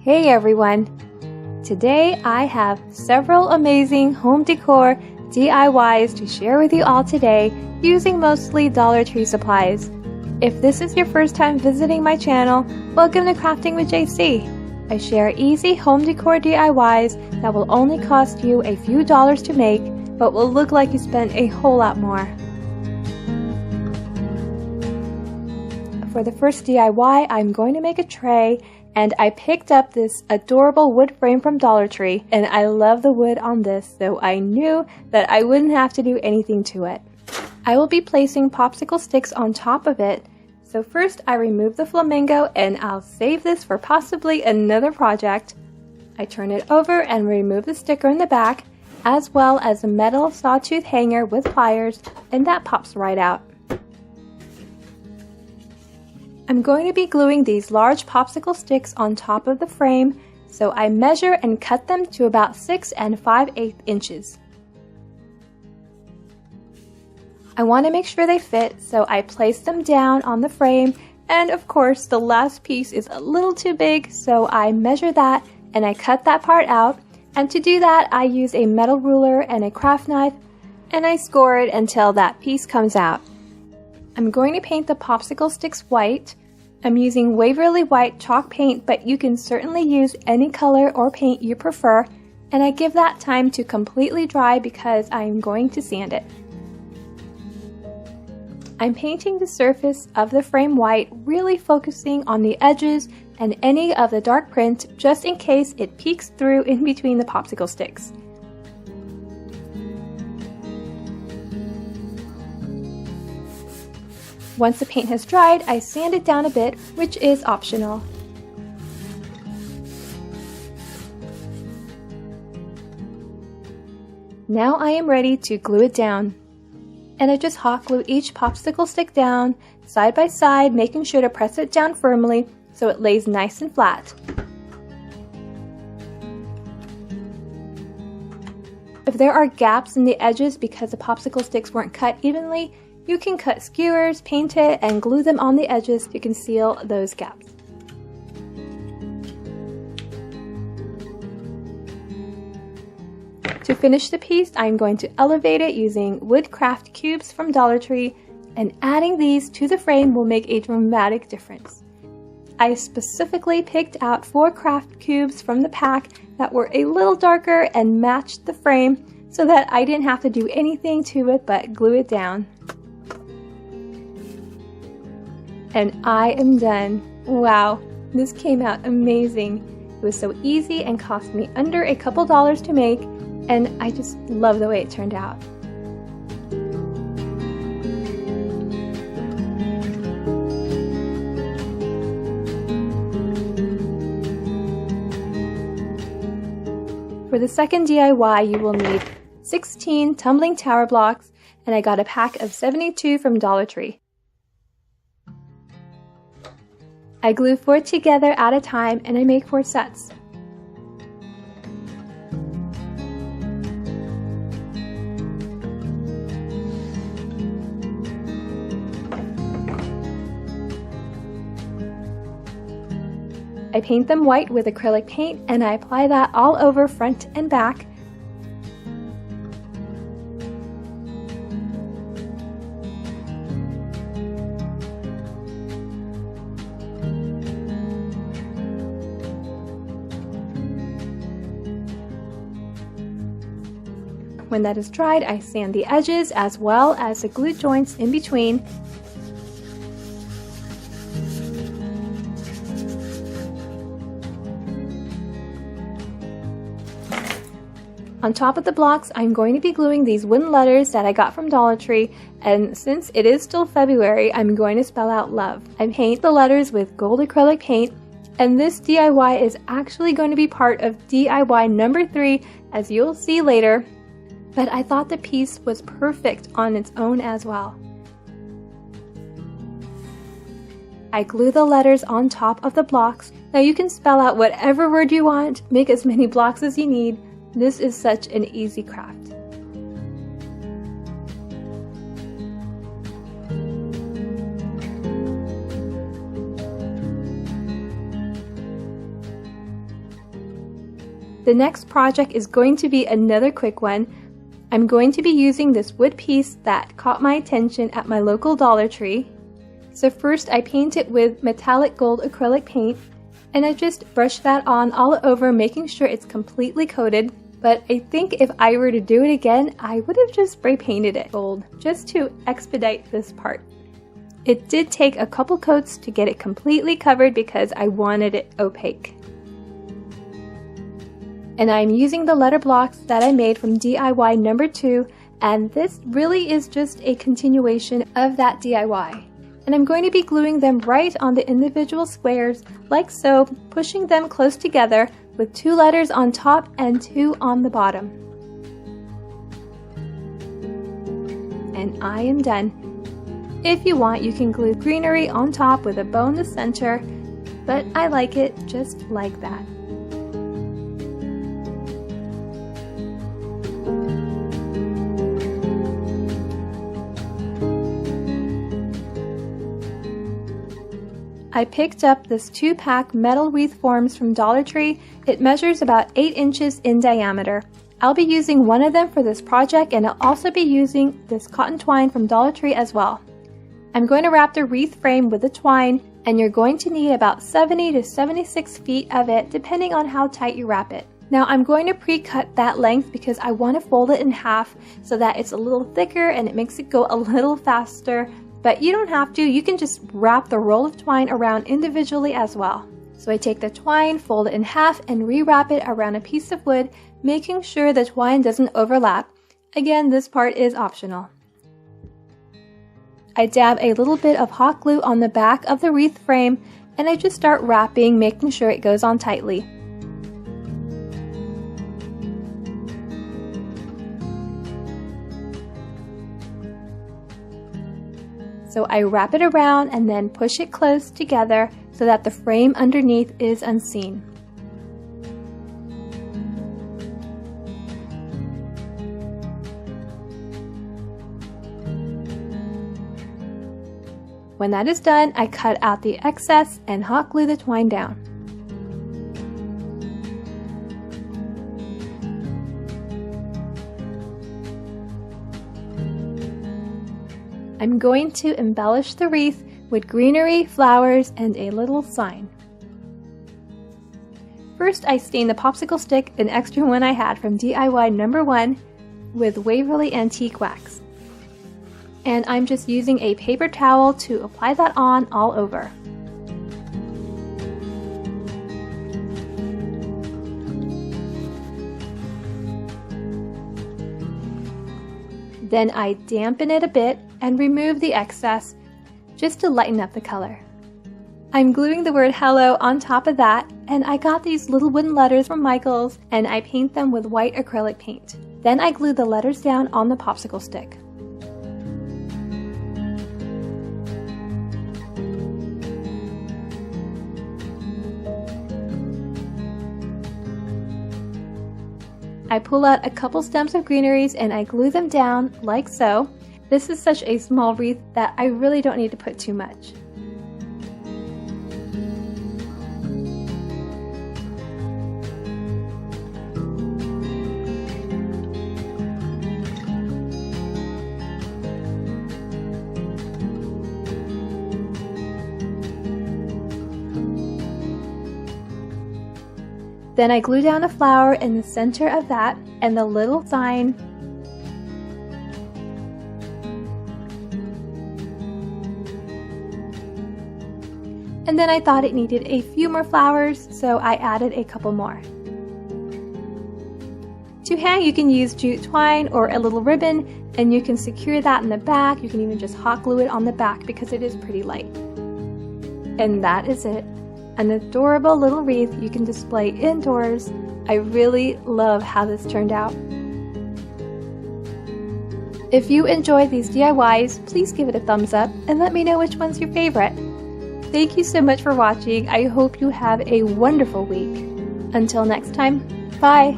Hey everyone! Today I have several amazing home decor DIYs to share with you all today using mostly Dollar Tree supplies. If this is your first time visiting my channel, welcome to Crafting with JC. I share easy home decor DIYs that will only cost you a few dollars to make, but will look like you spent a whole lot more. For the first DIY, I'm going to make a tray, and I picked up this adorable wood frame from Dollar Tree, and I love the wood on this, so I knew that I wouldn't have to do anything to it. I will be placing popsicle sticks on top of it, so first I remove the flamingo, and I'll save this for possibly another project. I turn it over and remove the sticker in the back, as well as a metal sawtooth hanger with pliers, and that pops right out. I'm going to be gluing these large popsicle sticks on top of the frame, so I measure and cut them to about 6 5/8 inches. I want to make sure they fit, so I place them down on the frame, and of course the last piece is a little too big, so I measure that and I cut that part out, and to do that I use a metal ruler and a craft knife, and I score it until that piece comes out. I'm going to paint the popsicle sticks white. I'm using Waverly White chalk paint, but you can certainly use any color or paint you prefer, and I give that time to completely dry because I'm going to sand it. I'm painting the surface of the frame white, really focusing on the edges and any of the dark print just in case it peeks through in between the popsicle sticks. Once the paint has dried, I sand it down a bit, which is optional. Now I am ready to glue it down. And I just hot glue each popsicle stick down, side by side, making sure to press it down firmly so it lays nice and flat. If there are gaps in the edges because the popsicle sticks weren't cut evenly, you can cut skewers, paint it, and glue them on the edges to conceal those gaps. To finish the piece, I'm going to elevate it using wood craft cubes from Dollar Tree, and adding these to the frame will make a dramatic difference. I specifically picked out 4 craft cubes from the pack that were a little darker and matched the frame so that I didn't have to do anything to it but glue it down. And I am done. Wow, this came out amazing. It was so easy and cost me under a couple dollars to make, and I just love the way it turned out. For the second DIY, you will need 16 tumbling tower blocks, and I got a pack of 72 from Dollar Tree. I glue 4 together at a time, and I make 4 sets. I paint them white with acrylic paint, and I apply that all over front and back. When that is dried, I sand the edges as well as the glue joints in between. On top of the blocks, I'm going to be gluing these wooden letters that I got from Dollar Tree, and since it is still February, I'm going to spell out love. I paint the letters with gold acrylic paint, and this DIY is actually going to be part of DIY number 3, as you'll see later. But I thought the piece was perfect on its own as well. I glue the letters on top of the blocks. Now you can spell out whatever word you want, make as many blocks as you need. This is such an easy craft. The next project is going to be another quick one. I'm going to be using this wood piece that caught my attention at my local Dollar Tree. So first I paint it with metallic gold acrylic paint, and I just brush that on all over, making sure it's completely coated. But I think if I were to do it again, I would have just spray painted it gold, just to expedite this part. It did take a couple coats to get it completely covered because I wanted it opaque. And I'm using the letter blocks that I made from DIY number 2, and this really is just a continuation of that DIY. And I'm going to be gluing them right on the individual squares, like so, pushing them close together with 2 letters on top and 2 on the bottom. And I am done. If you want, you can glue greenery on top with a bow in the center, but I like it just like that. I picked up this 2-pack metal wreath forms from Dollar Tree. It measures about 8 inches in diameter. I'll be using one of them for this project, and I'll also be using this cotton twine from Dollar Tree as well. I'm going to wrap the wreath frame with the twine, and you're going to need about 70 to 76 feet of it, depending on how tight you wrap it. Now I'm going to pre-cut that length because I want to fold it in half so that it's a little thicker and it makes it go a little faster. But you don't have to, you can just wrap the roll of twine around individually as well. So I take the twine, fold it in half, and rewrap it around a piece of wood, making sure the twine doesn't overlap. Again, this part is optional. I dab a little bit of hot glue on the back of the wreath frame, and I just start wrapping, making sure it goes on tightly. So I wrap it around and then push it close together so that the frame underneath is unseen. When that is done, I cut out the excess and hot glue the twine down. I'm going to embellish the wreath with greenery, flowers, and a little sign. First, I stain the popsicle stick, an extra one I had from DIY number 1, with Waverly Antique Wax. And I'm just using a paper towel to apply that on all over. Then I dampen it a bit and remove the excess just to lighten up the color. I'm gluing the word hello on top of that, and I got these little wooden letters from Michael's and I paint them with white acrylic paint. Then I glue the letters down on the popsicle stick. I pull out a couple stems of greeneries and I glue them down like so. This is such a small wreath that I really don't need to put too much. Then I glue down a flower in the center of that and the little sign. And then I thought it needed a few more flowers, so I added a couple more. To hang, you can use jute twine or a little ribbon, and you can secure that in the back. You can even just hot glue it on the back because it is pretty light. And that is it. An adorable little wreath you can display indoors. I really love how this turned out. If you enjoyed these DIYs, please give it a thumbs up and let me know which one's your favorite. Thank you so much for watching. I hope you have a wonderful week. Until next time, bye!